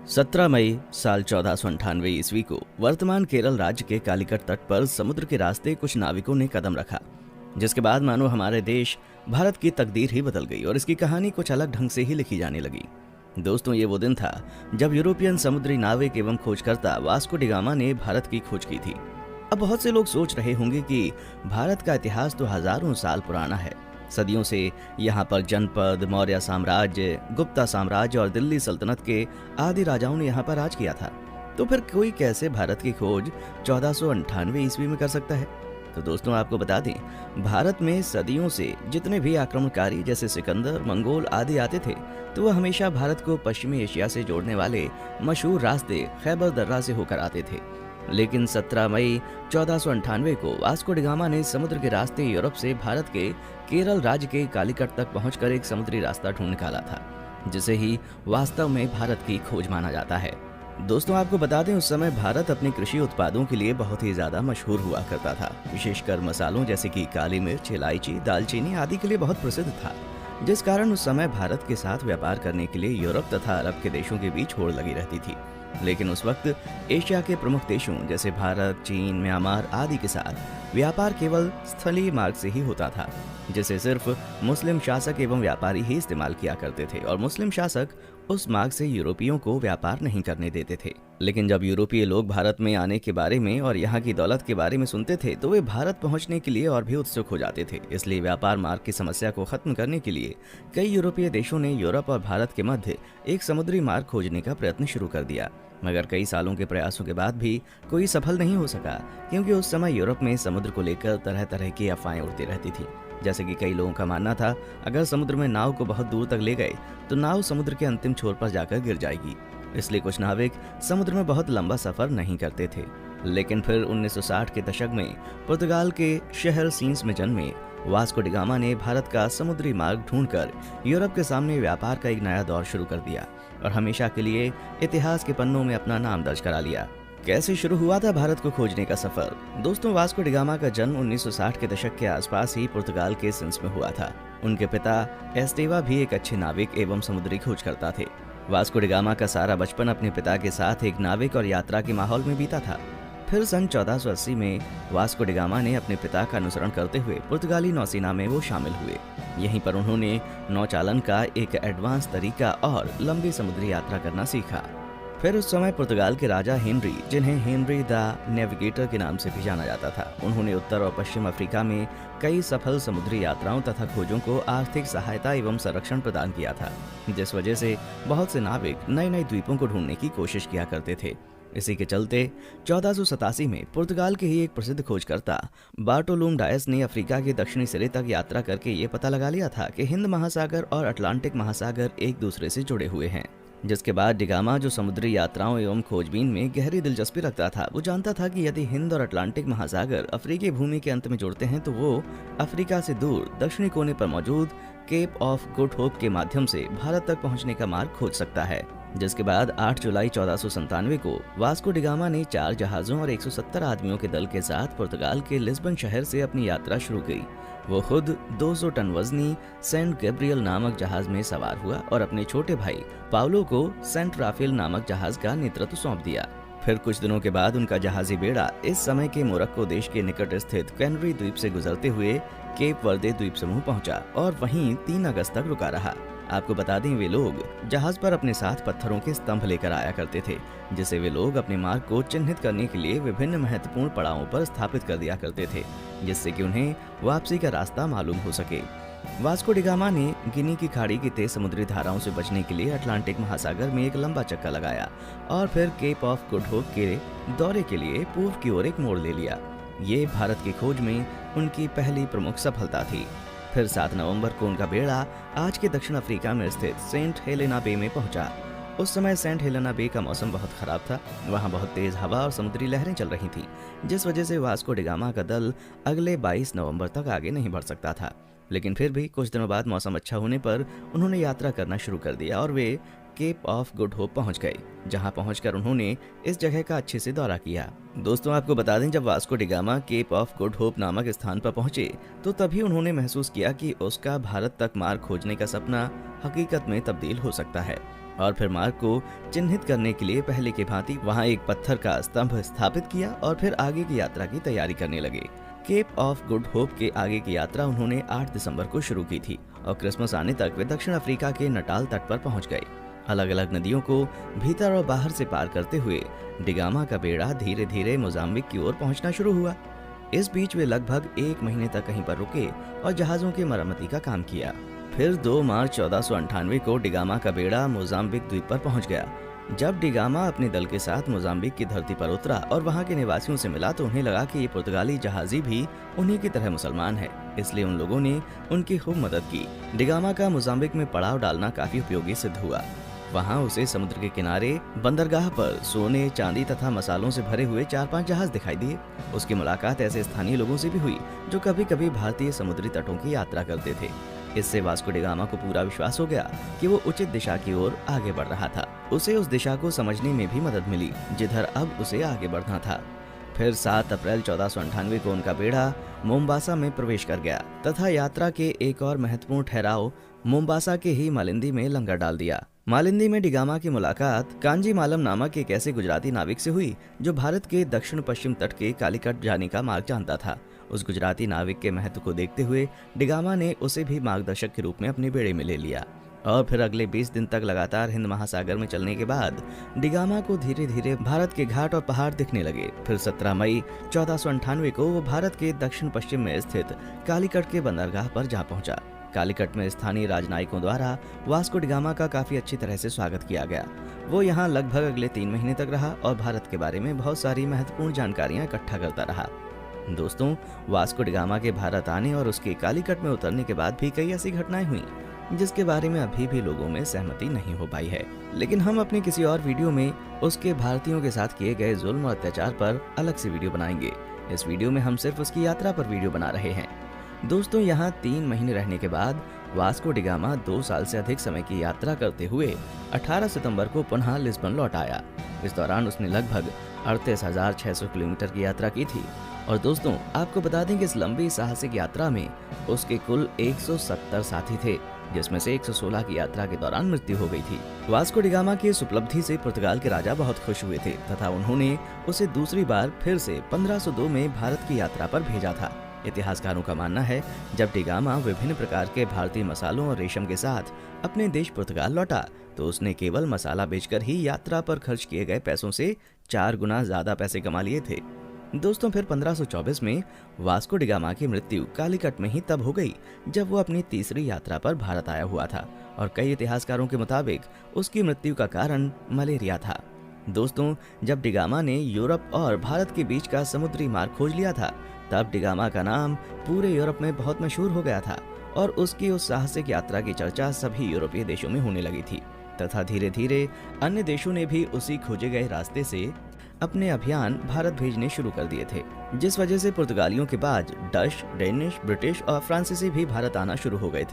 17 मई साल 1498 ईस्वी को वर्तमान केरल राज्य के कालीकट तट पर समुद्र के रास्ते कुछ नाविकों ने कदम रखा, जिसके बाद मानो हमारे देश भारत की तकदीर ही बदल गई और इसकी कहानी कुछ अलग ढंग से ही लिखी जाने लगी। दोस्तों, ये वो दिन था जब यूरोपियन समुद्री नाविक एवं खोजकर्ता वास्को डी गामा ने भारत की खोज की थी। अब बहुत से लोग सोच रहे होंगे कि भारत का इतिहास तो हजारों साल पुराना है। सदियों से यहाँ पर जनपद, मौर्य साम्राज्य, गुप्ता साम्राज्य और दिल्ली सल्तनत के आदि राजाओं ने यहाँ पर राज किया था। तो फिर कोई कैसे भारत की खोज 1498 ईस्वी में कर सकता है? तो दोस्तों, आपको बता दें, भारत में सदियों से जितने भी आक्रमणकारी जैसे सिकंदर, मंगोल आदि आते थे, तो वह हमेशा भारत को पश्चिमी एशिया से जोड़ने वाले मशहूर रास्ते खैबर दर्रा से होकर आते थे। लेकिन 17 मई 1498 को वास्को डी गामा ने समुद्र के रास्ते यूरोप से भारत के केरल राज्य के कालीकट तक पहुंचकर एक समुद्री रास्ता ढूंढ निकाला था, जिसे ही वास्तव में भारत की खोज माना जाता है। दोस्तों, आपको बता दें, उस समय भारत अपने कृषि उत्पादों के लिए बहुत ही ज्यादा मशहूर हुआ करता था। विशेषकर मसालों जैसे कि काली मिर्च, इलायची, दालचीनी आदि के लिए बहुत प्रसिद्ध था, जिस कारण उस समय भारत के साथ व्यापार करने के लिए यूरोप तथा अरब के देशों के बीच होड़ लगी रहती थी। लेकिन उस वक्त एशिया के प्रमुख देशों जैसे भारत, चीन, म्यांमार आदि के साथ व्यापार केवल स्थलीय मार्ग से ही होता था, जिसे सिर्फ मुस्लिम शासक एवं व्यापारी ही इस्तेमाल किया करते थे और मुस्लिम शासक उस मार्ग से यूरोपियों को व्यापार नहीं करने देते थे। लेकिन जब यूरोपीय लोग भारत में आने के बारे में और यहाँ की दौलत के बारे में सुनते थे, तो वे भारत पहुँचने के लिए और भी उत्सुक हो जाते थे। इसलिए व्यापार मार्ग की समस्या को खत्म करने के लिए कई यूरोपीय देशों ने यूरोप और भारत के मध्य एक समुद्री मार्ग खोजने का प्रयत्न शुरू कर दिया। मगर कई सालों के प्रयासों के बाद भी कोई सफल नहीं हो सका, क्योंकि उस समय यूरोप में समुद्र को लेकर तरह तरह की अफवाहें उड़ती रहती थी। जैसे कि कई लोगों का मानना था, अगर समुद्र में नाव को बहुत दूर तक ले गए तो नाव समुद्र के अंतिम छोर पर जाकर गिर जाएगी। इसलिए कुछ नाविक समुद्र में बहुत लंबा सफर नहीं करते थे। लेकिन फिर 1960 के दशक में पुर्तगाल के शहर सीन्स में जन्मे वास्को डी गामा ने भारत का समुद्री मार्ग ढूंढकर यूरोप के सामने व्यापार का एक नया दौर शुरू कर दिया और हमेशा के लिए इतिहास के पन्नों में अपना नाम दर्ज करा लिया। कैसे शुरू हुआ था भारत को खोजने का सफर? दोस्तों, वास्को डी गामा का जन्म 1960 के दशक के आसपास ही पुर्तगाल के सिंस में हुआ था। उनके पिता एस्टेवा भी एक अच्छे नाविक एवं समुद्री खोजकर्ता थे। वास्को डी गामा का सारा बचपन अपने पिता के साथ एक नाविक और यात्रा के माहौल में बीता था। फिर सन 1480 में वास्को डी गामा ने अपने पिता का अनुसरण करते हुए पुर्तगाली नौसेना में वो शामिल हुए। यहीं पर उन्होंने नौचालन का एक एडवांस तरीका और लंबी समुद्री यात्रा करना सीखा। फिर उस समय पुर्तगाल के राजा हेनरी, जिन्हें हेनरी द नेविगेटर के नाम से भी जाना जाता था, उन्होंने उत्तर और पश्चिम अफ्रीका में कई सफल समुद्री यात्राओं तथा खोजों को आर्थिक सहायता एवं संरक्षण प्रदान किया था, जिस वजह से बहुत से नाविक नए नए द्वीपों को ढूंढने की कोशिश किया करते थे। इसी के चलते 1487 में पुर्तगाल के ही एक प्रसिद्ध खोजकर्ता बार्टोलुम डायस ने अफ्रीका के दक्षिणी सिरे तक यात्रा करके ये पता लगा लिया था कि हिंद महासागर और अटलांटिक महासागर एक दूसरे से जुड़े हुए हैं। जिसके बाद डी गामा, जो समुद्री यात्राओं एवं खोजबीन में गहरी दिलचस्पी रखता था, वो जानता था कि यदि हिंद और अटलांटिक महासागर अफ्रीकी भूमि के अंत में जुड़ते हैं तो वो अफ्रीका से दूर दक्षिणी कोने पर मौजूद केप ऑफ गुड होप के माध्यम से भारत तक पहुंचने का मार्ग खोज सकता है। जिसके बाद 8 जुलाई 1497 को वास्को डी गामा ने 4 जहाजों और 170 आदमियों के दल के साथ पुर्तगाल के लिस्बन शहर से अपनी यात्रा शुरू की। वो खुद 200 टन वजनी सेंट गैब्रियल नामक जहाज में सवार हुआ और अपने छोटे भाई पाउलो को सेंट राफेल नामक जहाज का नेतृत्व सौंप दिया। फिर कुछ दिनों के बाद उनका जहाजी बेड़ा इस समय के मोरक्को देश के निकट स्थित कैनरी द्वीप से गुजरते हुए केप वर्दे द्वीप समूह पहुंचा और वहीं 3 अगस्त तक रुका रहा। आपको बता दें, वे लोग जहाज पर अपने साथ पत्थरों के स्तंभ लेकर आया करते थे, जिसे वे लोग अपने मार्ग को चिन्हित करने के लिए विभिन्न महत्वपूर्ण पड़ावों पर स्थापित कर दिया करते थे, जिससे कि उन्हें वापसी का रास्ता मालूम हो सके। वास्को डी गामा ने गिनी की खाड़ी की तेज समुद्री धाराओं से बचने के लिए अटलांटिक महासागर में एक लंबा चक्का लगाया और फिर केप ऑफ गुड होप के दौरे के लिए पूर्व की ओर एक मोड़ ले लिया। ये भारत की खोज में उनकी पहली प्रमुख सफलता थी। फिर 7 नवंबर को उनका बेड़ा आज के दक्षिण अफ्रीका में स्थित सेंट हेलेना बे में पहुंचा। उस समय सेंट हेलेना बे का मौसम बहुत खराब था। वहां बहुत तेज हवा और समुद्री लहरें चल रही थी, जिस वजह से वास्को डी गामा का दल अगले 22 नवंबर तक आगे नहीं बढ़ सकता था। लेकिन फिर भी कुछ दिनों बाद मौसम अच्छा होने पर उन्होंने यात्रा करना शुरू कर दिया और वे केप ऑफ गुड होप पहुंच गए, जहां पहुंचकर उन्होंने इस जगह का अच्छे से दौरा किया। दोस्तों, आपको बता दें, जब Vasco da Gama Cape of Good Hope नामक स्थान पर पहुंचे तो तभी उन्होंने महसूस किया कि उसका भारत तक मार्ग खोजने का सपना हकीकत में तब्दील हो सकता है और फिर मार्ग को चिन्हित करने के लिए पहले की भांति वहां एक पत्थर का स्तंभ स्थापित किया और फिर आगे की यात्रा की तैयारी करने लगे। केप ऑफ गुड होप के आगे की यात्रा उन्होंने 8 दिसंबर को शुरू की थी और क्रिसमस आने तक वे दक्षिण अफ्रीका के नटाल तट पर पहुंच गए। अलग अलग नदियों को भीतर और बाहर से पार करते हुए डिगामा का बेड़ा धीरे धीरे मोजाम्बिक की ओर पहुंचना शुरू हुआ। इस बीच वे लगभग 1 महीने तक कहीं पर रुके और जहाजों की मरम्मती का काम किया। फिर 2 मार्च 1498 को डिगामा का बेड़ा मोजाम्बिक द्वीप पर पहुंच गया। जब डिगामा अपने दल के साथ मोजाम्बिक की धरती पर उतरा और वहां के निवासियों से मिला तो उन्हें लगा कि ये पुर्तगाली जहाजी भी उन्हीं की तरह मुसलमान है, इसलिए उन लोगों ने उनकी खूब मदद की। डिगामा का मोजाम्बिक में पड़ाव डालना काफी उपयोगी सिद्ध हुआ। वहां उसे समुद्र के किनारे बंदरगाह पर सोने, चांदी तथा मसालों से भरे हुए 4-5 जहाज दिखाई दिए। उसकी मुलाकात ऐसे स्थानीय लोगों से भी हुई जो कभी कभी भारतीय समुद्री तटों की यात्रा करते थे। इससे वास्को डी गामा को पूरा विश्वास हो गया कि वो उचित दिशा की ओर आगे बढ़ रहा था। उसे उस दिशा को समझने में भी मदद मिली जिधर अब उसे आगे बढ़ना था। फिर 7 अप्रैल 1498 को उनका बेड़ा मोम्बासा में प्रवेश कर गया तथा यात्रा के एक और महत्वपूर्ण ठहराव मोम्बासा के ही मालिंदी में लंगर डाल दिया। मालिंदी में डिगामा की मुलाकात कांजी मालम नामक एक ऐसे गुजराती नाविक से हुई जो भारत के दक्षिण पश्चिम तट के कालीकट जाने का मार्ग जानता था। उस गुजराती नाविक के महत्व को देखते हुए डिगामा ने उसे भी मार्गदर्शक के रूप में अपने बेड़े में ले लिया और फिर अगले 20 दिन तक लगातार हिंद महासागर में चलने के बाद डिगामा को धीरे धीरे भारत के घाट और पहाड़ दिखने लगे। फिर 17 मई 1498 को वो भारत के दक्षिण पश्चिम में स्थित कालीकट के बंदरगाह पर जा पहुंचा। कालीकट में स्थानीय राजनयिकों द्वारा वास्को डी गामा का काफी अच्छी तरह से स्वागत किया गया। वो यहाँ लगभग अगले 3 महीने तक रहा और भारत के बारे में बहुत सारी महत्वपूर्ण जानकारियां इकट्ठा करता रहा। दोस्तों, वास्को डी गामा के भारत आने और उसके कालीकट में उतरने के बाद भी कई ऐसी घटनाएं हुई जिसके बारे में अभी भी लोगों में सहमति नहीं हो पाई है, लेकिन हम अपने किसी और वीडियो में उसके भारतीयों के साथ किए गए जुल्म और अत्याचार पर अलग से वीडियो बनाएंगे। इस वीडियो में हम सिर्फ उसकी यात्रा पर वीडियो बना रहे हैं। दोस्तों, यहाँ 3 महीने रहने के बाद वास्को डी गामा 2 साल से अधिक समय की यात्रा करते हुए 18 सितंबर को पुनः लिस्बन लौट आया। इस दौरान उसने लगभग 38,600 किलोमीटर की यात्रा की थी। और दोस्तों, आपको बता दें कि इस लंबी साहसिक यात्रा में उसके कुल 170 साथी थे, जिसमें से 116 की यात्रा के दौरान मृत्यु हो गई थी। वास्को डी गामा की इस उपलब्धि से पुर्तगाल के राजा बहुत खुश हुए थे तथा उन्होंने उसे दूसरी बार फिर से 1502 में भारत की यात्रा पर भेजा था। इतिहासकारों का मानना है जब डी गामा विभिन्न प्रकार के भारतीय मसालों और रेशम के साथ अपने देश पुर्तगाल लौटा तो उसने केवल मसाला बेचकर ही यात्रा पर खर्च किए गए पैसों से 4 गुना ज्यादा पैसे कमा लिए थे। दोस्तों, फिर 1524 में वास्को डी गामा की मृत्यु कालीकट में ही तब हो गई जब वो अपनी तीसरी यात्रा पर भारत आया हुआ था और कई इतिहासकारों के मुताबिक उसकी मृत्यु का कारण मलेरिया था। दोस्तों, जब डी गामा ने यूरोप और भारत के बीच का समुद्री मार्ग खोज लिया था तब डी गामा का नाम पूरे यूरोप में बहुत मशहूर हो गया था और उसकी उस साहसिक यात्रा की चर्चा सभी यूरोपीय देशों में होने लगी थी तथा धीरे धीरे अन्य देशों ने भी उसी खोजे गए रास्ते से अपने अभियान भारत भेजने शुरू कर दिए थे, जिस वजह से पुर्तगालियों के बाद डच, डेनिश, ब्रिटिश और फ्रांसीसी भी भारत आना शुरू हो गए थे।